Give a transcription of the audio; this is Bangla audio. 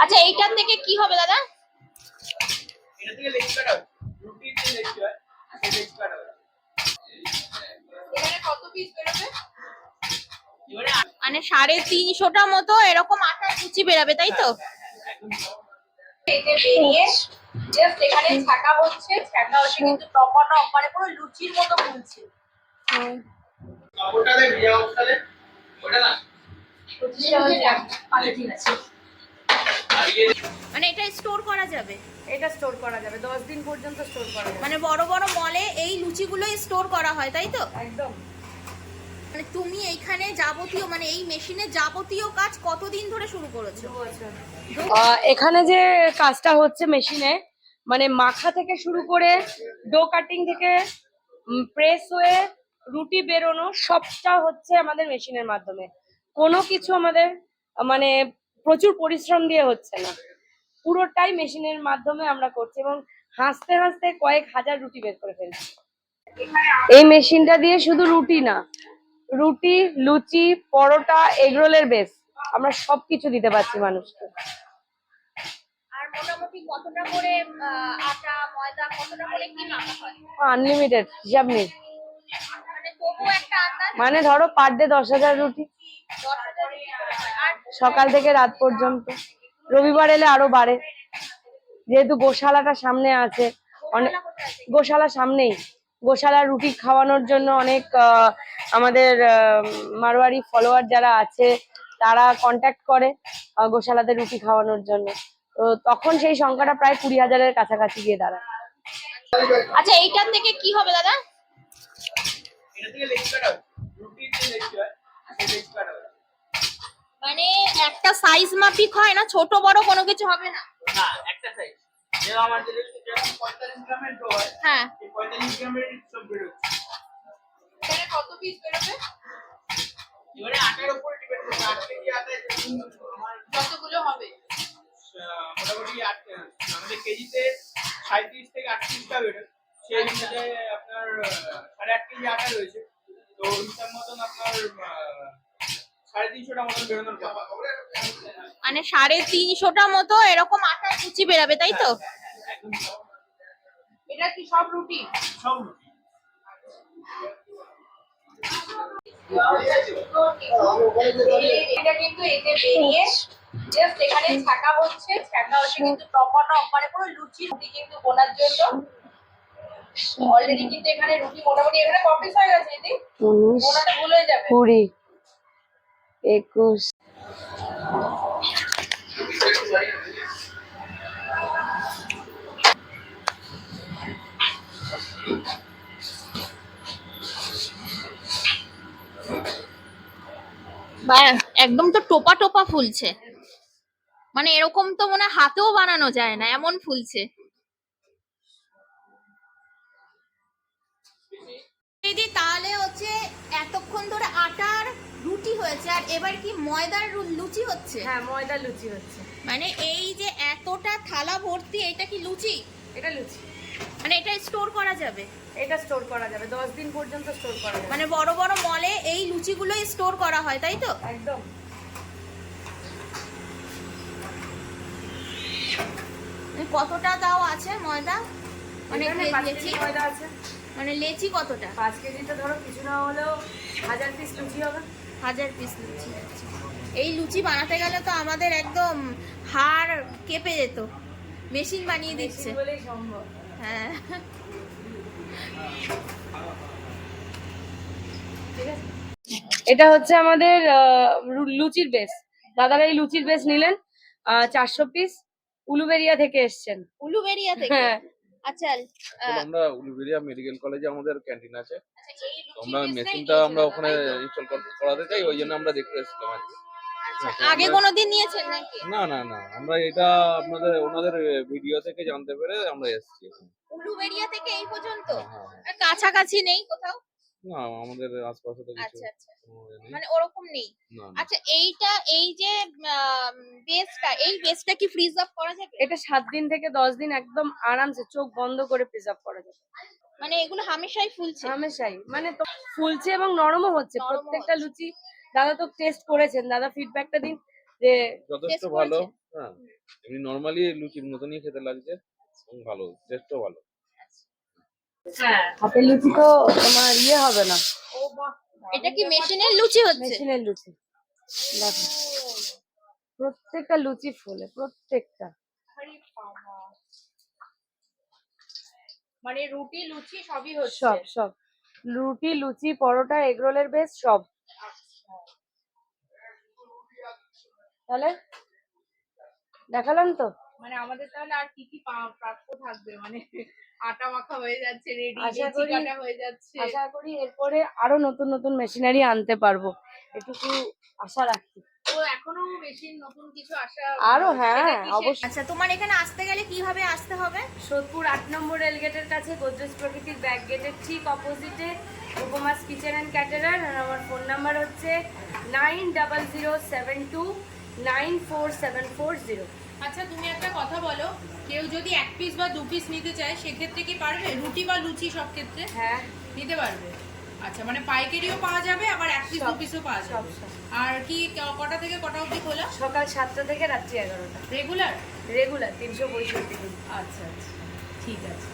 আচ্ছা এইটার থেকে কি হবে দাদা? এটা থেকে লেগ কাট হবে, রুটিতে লেগ হয়, সেই লেগ কাট হবে। এখানে কত পিস বেরোবে? মানে 350টা মতো এরকম আটার কুচি বেরোবে, তাই তো? এতে বেরিয়ে জাস্ট এখানে ছাকা হচ্ছে কিন্তু টপাটা মানে পুরো লুচির মতো ফুলছে। ওটা দে ভিজা অবস্থা দে, ওটা না মানে এটা স্টোর করা যাবে? এটা স্টোর করা যাবে 10 দিন পর্যন্ত স্টোর করা যাবে। মানে বড় বড় মলে এই লুচিগুলোই স্টোর করা হয়, তাই তো? একদম। মানে তুমি এইখানে যাবতীয় মানে এই মেশিনে যাবতীয় কাজ কতদিন ধরে শুরু করেছো? 2 বছর। এখানে যে কাজটা হচ্ছে মেশিনে, মানে মাখা থেকে শুরু করে ডো কাটিং থেকে প্রেস হয়ে রুটি বেরোনো সবটা হচ্ছে আমাদের মেশিনের মাধ্যমে। কোনো কিছু আমাদের মানে প্রচুর পরিশ্রম দিয়ে হচ্ছে না, পুরোটাই মেশিনের মাধ্যমে আমরা করছি এবং হাসতে হাসতে কয়েক হাজার রুটি বের করে ফেলছি এই মেশিনটা দিয়ে। শুধু রুটি না, রুটি, লুচি, পরোটা, এগরোলের বেস আমরা সবকিছু দিতে পারছি মানুষকে। আর মোটামুটি কতটা করে আটা ময়দা কতটা করে কি মাখা হয়? আনলিমিটেড, হিসাব নেই। মানে তবু একটা আন্দাজ, মানে ধরো পার ডে 10,000 রুটি, 10,000 রুটি করে হয়। আর সকাল থেকে রাত পর্যন্ত। রবিবার এলে আরো বাড়ে, যেহেতু গোশালাটা সামনে আছে। অনেক গোশালা সামনেই, গোশালার রুটি খাওয়ানোর জন্য অনেক আমাদের মারোয়ারি ফলোয়ার যারা আছে তারা কন্ট্যাক্ট করে গোশালাতে রুটি খাওয়ানোর জন্য। তো তখন সেই সংখ্যাটা প্রায় 20,000-এর কাছাকাছি গিয়ে দাঁড়ায়। আচ্ছা এইটার থেকে কি হবে দাদা? এটা থেকে লেগ কাট হবে, রুটিতে লেগ হয়, সেই লেগ কাট হবে। মানে একটা সাইজ মাপিক হয় না, ছোট বড় কোনো কিছু হবে না? না, একটা সাইজ। যেমন আমাদের যেমন 45 গ্রামের ডো হয়, হ্যাঁ, এই 45 গ্রামের সব বেরোচ্ছে। এখানে কত পিস বেরোবে? এবারে আটার উপর ডিপেন্ড করবে, 8 কেজি আটায় আমার কতগুলো হবে? মোটামুটি আমাদের কেজিতে 37 থেকে 38টা বেরোয়। সেই হিসাবে আপনার 8.5 কেজি আটা রয়েছে, তো হিসাব মতন আপনার 350টা মতন বেরোনোর কথা। মানে 350টা মতো এরকম আটার কুচি বেরোবে, তাই তো? একদম এটা কি সব রুটি? সব রুটি। এটা কিন্তু এতে বেরিয়ে জাস্ট এখানে ছাকা হচ্ছে কিন্তু টপাটা মানে পুরো লুচি রুটি কিন্তু বোনার জন্য অলরেডি কিন্তু এখানে রুটি মোটামুটি এখানে কমপ্লিট হয়ে গেছে। এটি 19, বোনাটা ভুল হয়ে যাবে। 20, 21। বা একদম তো টোপা টোপা ফুলছে, মানে এরকম তো মনে হয় হাতেও বানানো যায় না, এমন ফুলছে। দিদি তাহলে হচ্ছে এতক্ষণ ধরে আটার রুটি হয়েছে, আর এবার কি ময়দার লুচি হচ্ছে? হ্যাঁ, ময়দা লুচি হচ্ছে। মানে এই যে এতটা থালা ভর্তি, এটা কি লুচি? এটা লুচি। মানে এটা স্টোর করা যাবে? এটা স্টোর করা যাবে 10 দিন পর্যন্ত স্টোর করা যাবে। মানে বড় বড় মলে এই লুচিগুলোই স্টোর করা হয়, তাই তো? একদম। কতটা দাও আছে ময়দা? মানে এখানে 5 লেচি, কেজি ময়দা আছে। মানে লেচি কতটা? 5 কেজিতে ধরো কিছু না হলেও 1000 পিস লুচি হবে। 1000 পিস লুচি। এই লুচি বানাতে গেলে তো আমাদের একদম হাড় কেঁপে যেত। মেশিন বানিয়ে দিচ্ছে বলেই সম্ভব। হ্যাঁ। ঠিক আছে, এটা হচ্ছে আমাদের লুচির বেস। দাদারা এই লুচির বেস নিলেন 400 পিস, উলুবেরিয়া থেকে এসছেন। উলুবেরিয়া থেকে? হ্যাঁ। আচ্ছা আমরা উলুবেড়িয়া মেডিকেল কলেজে আমাদের ক্যান্টিন আছে, এই তো লুচি আমরা বেসটাই মেশিনটা আমরা নিয়েছিলেন, ওখানে তাই তো? ইনস্টল করাতে চাই, ওই জন্য আমরা দেখতে এসেছিলাম আর কি। আচ্ছা, তো আগে আমরা- কোনোদিন নিয়েছেন নাকি? না না না, আমরা এটা ওনাদের ভিডিও থেকে জানতে পেরে আমরা এসেছি এখানে। উলুবেরিয়া থেকে এই পর্যন্ত? হ্যাঁ, হ্যাঁ, হ্যাঁ। আর কাছাকাছি নেই কোথাও? না, আমাদের আশপাশে তো কিছু আচ্ছা আচ্ছা, কোনো ইয়ে নেই। মানে ওরকম নেই। না না। আচ্ছা এইটা এই যে বেসটা কি ফ্রিজ আপ করা যাবে? এটা 7 দিন থেকে 10 দিন একদম আরামসে চোখ বন্ধ করে প্রিজার্ভ করা যাবে। মানে এগুলো হামেশাই ফুলছে? হামেশাই, মানে তো ফুলছে এবং নরমও হচ্ছে। নরমও প্রত্যেকটা হচ্ছে। লুচি দাদা তো টেস্ট করেছেন, দাদা ফিডব্যাকটা দিন যে যথেষ্ট Taste ভালো। করেছে? হ্যাঁ, এমনি নর্মালি লুচির মতনই খেতে লাগছে এবং ভালো, টেস্টও ভালো। হ্যাঁ হাতের লুচি তো তোমার ইয়ে হবে না, ও বাহ, এটা কি মেশিনের লুচি হচ্ছে? মেশিনের লুচি। দেখো প্রত্যেকটা লুচি ফুলে, প্রত্যেকটা। আরে বাবা, মানে রুটি লুচি সবই হচ্ছে। সব সব রুটি, লুচি, পরোটা, এগরোলের বেস সব। তাহলে দেখালাম তো। মানে আমাদের তাহলে আর কি কি প্রাপ্য থাকবে, মানে আটা মাখা হয়ে যাচ্ছে, রেডি আশা লুচি করি কাটা হয়ে যাচ্ছে। আশা করি এরপরে আরো নতুন নতুন মেশিনারি আনতে পারবো, এটুকু আশা রাখছি। তো এখনো বেশি নতুন কিছু আসা আরো, হ্যাঁ, সেটা কিসের? অবশ্যই। আচ্ছা, তোমার এখানে আসতে গেলে কিভাবে আসতে হবে? সোদপুর 8 নম্বর রেলগেটের কাছে গোদরেজ প্রকৃতির ব্যাক গেটের ঠিক অপোজিটে উপমাস কিচেন অ্যান্ড ক্যাটারার। আর আমার ফোন নাম্বার হচ্ছে 9007294740। আচ্ছা, তুমি একটা কথা বলো, কেউ যদি এক পিস বা দু পিস নিতে চায় সেক্ষেত্রে কি পারবে? রুটি বা লুচি সব ক্ষেত্রে হ্যাঁ, নিতে পারবে? আচ্ছা, মানে পাইকারিও পাওয়া যাবে, আবার এক পিস সব, দু পিসও পাওয়া যাবে। সব। আর কি কটা থেকে কটা অবধি খোলা? সকাল 7টা থেকে রাত্রি 11টা। রেগুলার? রেগুলার 365 দিন। আচ্ছা আচ্ছা, ঠিক আছে।